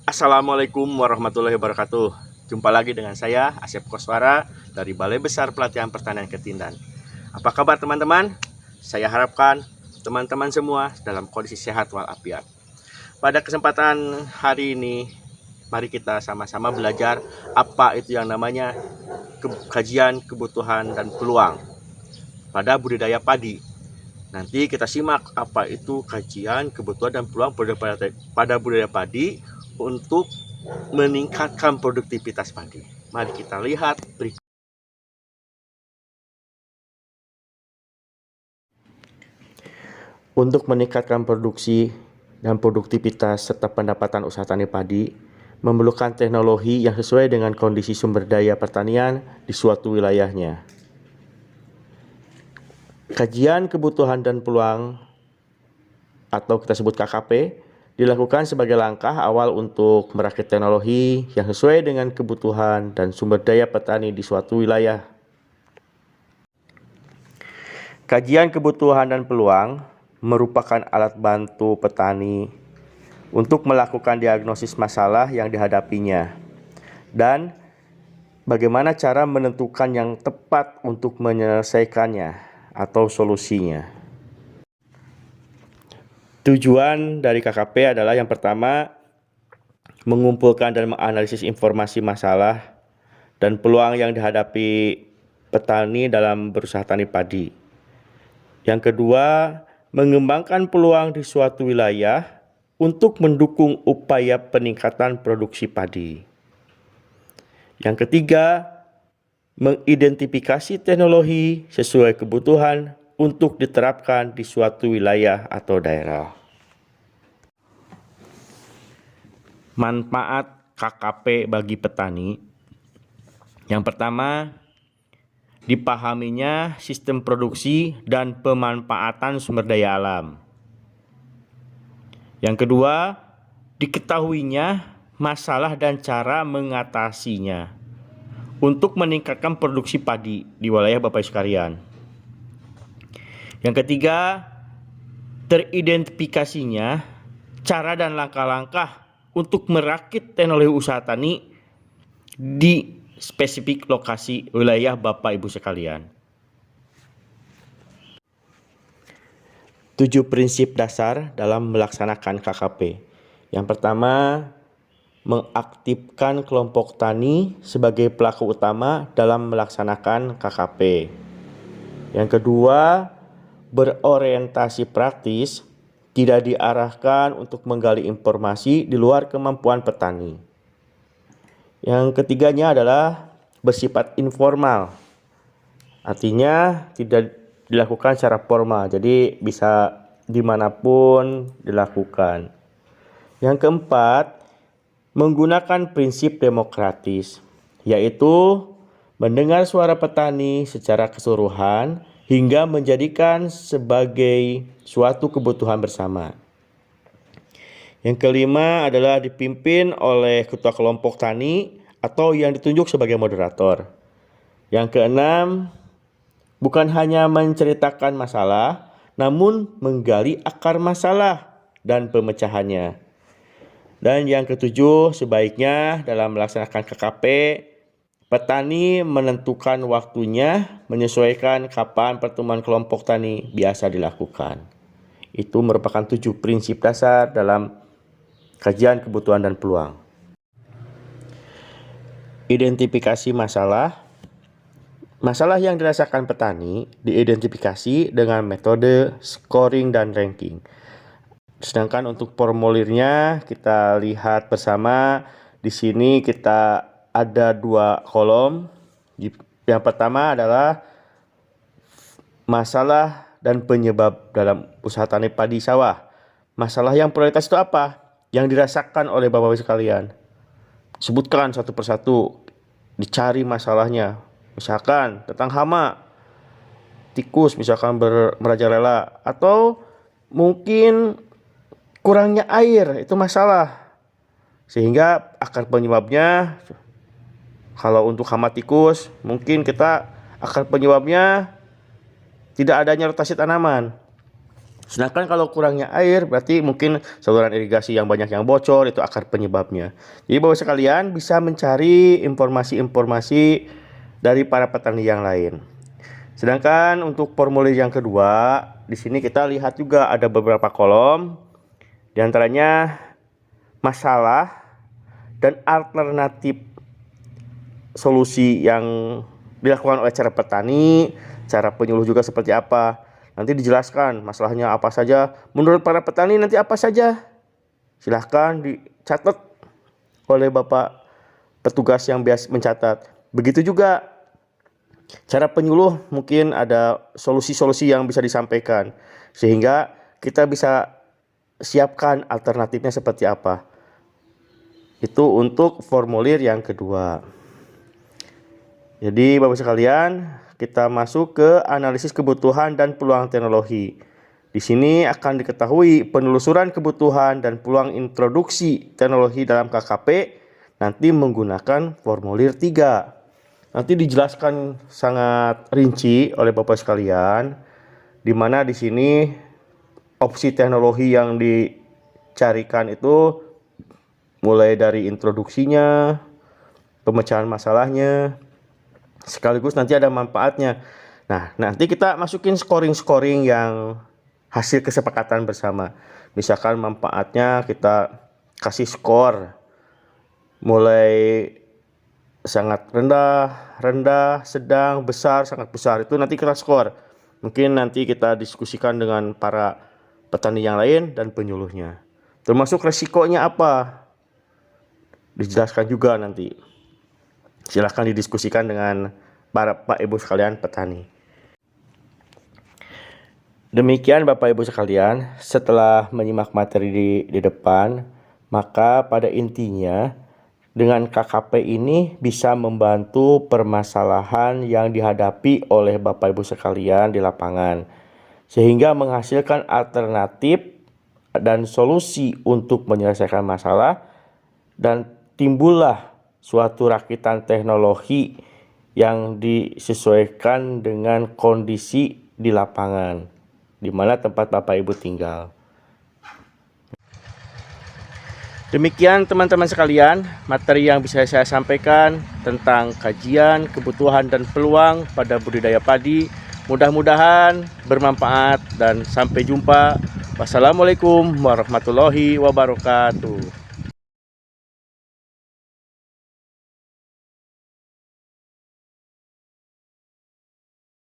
Assalamualaikum warahmatullahi wabarakatuh. Jumpa lagi dengan saya, Asep Koswara, dari Balai Besar Pelatihan Pertanian Ketindan. Apa kabar teman-teman? Saya harapkan teman-teman semua dalam kondisi sehat walafiat. Pada kesempatan hari ini, mari kita sama-sama belajar apa itu yang namanya kajian kebutuhan dan peluang pada budidaya padi. Nanti kita simak apa itu kajian kebutuhan dan peluang pada budidaya padi untuk meningkatkan produktivitas padi. Mari kita lihat berikut. Untuk meningkatkan produksi dan produktivitas serta pendapatan usaha tani padi, memerlukan teknologi yang sesuai dengan kondisi sumber daya pertanian di suatu wilayahnya. Kajian kebutuhan dan peluang atau kita sebut KKP dilakukan sebagai langkah awal untuk merakit teknologi yang sesuai dengan kebutuhan dan sumber daya petani di suatu wilayah. Kajian kebutuhan dan peluang merupakan alat bantu petani untuk melakukan diagnosis masalah yang dihadapinya dan bagaimana cara menentukan yang tepat untuk menyelesaikannya atau solusinya. Tujuan dari KKP adalah yang pertama, mengumpulkan dan menganalisis informasi masalah dan peluang yang dihadapi petani dalam berusaha tani padi. Yang kedua, mengembangkan peluang di suatu wilayah untuk mendukung upaya peningkatan produksi padi. Yang ketiga, mengidentifikasi teknologi sesuai kebutuhan untuk diterapkan di suatu wilayah atau daerah. Manfaat KKP bagi petani. Yang pertama, dipahaminya sistem produksi dan pemanfaatan sumber daya alam. Yang kedua, diketahuinya masalah dan cara mengatasinya untuk meningkatkan produksi padi di wilayah Bapak Ibu sekalian. Yang ketiga, teridentifikasinya cara dan langkah-langkah untuk merakit teknologi usaha tani di spesifik lokasi wilayah Bapak Ibu sekalian. 7 prinsip dasar dalam melaksanakan KKP. Yang pertama, mengaktifkan kelompok tani sebagai pelaku utama dalam melaksanakan KKP. Yang kedua, berorientasi praktis, tidak diarahkan untuk menggali informasi di luar kemampuan petani. Yang ketiganya adalah bersifat informal, artinya tidak dilakukan secara formal, jadi bisa dimanapun dilakukan. Yang keempat, menggunakan prinsip demokratis, yaitu mendengar suara petani secara keseluruhan hingga menjadikan sebagai suatu kebutuhan bersama. Yang kelima adalah dipimpin oleh ketua kelompok tani atau yang ditunjuk sebagai moderator. Yang keenam, bukan hanya menceritakan masalah, namun menggali akar masalah dan pemecahannya. Dan yang ketujuh, sebaiknya dalam melaksanakan KKP, petani menentukan waktunya menyesuaikan kapan pertemuan kelompok tani biasa dilakukan. Itu merupakan 7 prinsip dasar dalam kajian kebutuhan dan peluang. Identifikasi masalah. Masalah yang dirasakan petani diidentifikasi dengan metode scoring dan ranking. Sedangkan untuk formulirnya kita lihat bersama. Di sini kita ada 2 kolom. Yang pertama adalah masalah dan penyebab dalam usaha tani padi sawah. Masalah yang prioritas itu apa? Yang dirasakan oleh Bapak-Ibu sekalian. Sebutkan satu persatu, dicari masalahnya. Misalkan tentang hama, tikus misalkan merajalela, atau mungkin kurangnya air, itu masalah. Sehingga akar penyebabnya, kalau untuk hama tikus, mungkin kita akar penyebabnya tidak adanya rotasi tanaman. Sedangkan kalau kurangnya air berarti mungkin saluran irigasi yang banyak yang bocor, itu akar penyebabnya. Jadi Bapak sekalian bisa mencari informasi-informasi dari para petani yang lain. Sedangkan untuk formulir yang kedua, di sini kita lihat juga ada beberapa kolom, di antaranya masalah dan alternatif solusi yang dilakukan oleh cara petani, cara penyuluh juga seperti apa. Nanti dijelaskan masalahnya apa saja, menurut para petani nanti apa saja. Silahkan dicatat oleh Bapak petugas yang biasa mencatat. Begitu juga cara penyuluh, mungkin ada solusi-solusi yang bisa disampaikan, sehingga kita bisa siapkan alternatifnya seperti apa. Itu untuk formulir yang kedua. Jadi Bapak sekalian, kita masuk ke analisis kebutuhan dan peluang teknologi. Di sini akan diketahui penelusuran kebutuhan dan peluang introduksi teknologi dalam KKP nanti menggunakan formulir 3. Nanti dijelaskan sangat rinci oleh Bapak sekalian, di mana di sini opsi teknologi yang dicarikan itu mulai dari introduksinya, pemecahan masalahnya, sekaligus nanti ada manfaatnya. Nah, nanti kita masukin scoring-scoring yang hasil kesepakatan bersama. Misalkan manfaatnya kita kasih skor mulai sangat rendah, sedang, besar, sangat besar. Itu nanti kita skor. Mungkin nanti kita diskusikan dengan para petani yang lain dan penyuluhnya. Termasuk resikonya apa? Dijelaskan juga nanti. Silahkan didiskusikan dengan para Bapak Ibu sekalian petani. Demikian Bapak Ibu sekalian, setelah menyimak materi di depan, maka pada intinya dengan KKP ini bisa membantu permasalahan yang dihadapi oleh Bapak Ibu sekalian di lapangan, sehingga menghasilkan alternatif dan solusi untuk menyelesaikan masalah, dan timbullah suatu rakitan teknologi yang disesuaikan dengan kondisi di lapangan, di mana tempat Bapak Ibu tinggal. Demikian teman-teman sekalian, materi yang bisa saya sampaikan tentang kajian, kebutuhan, dan peluang pada budidaya padi. Mudah-mudahan bermanfaat dan sampai jumpa. Wassalamualaikum warahmatullahi wabarakatuh.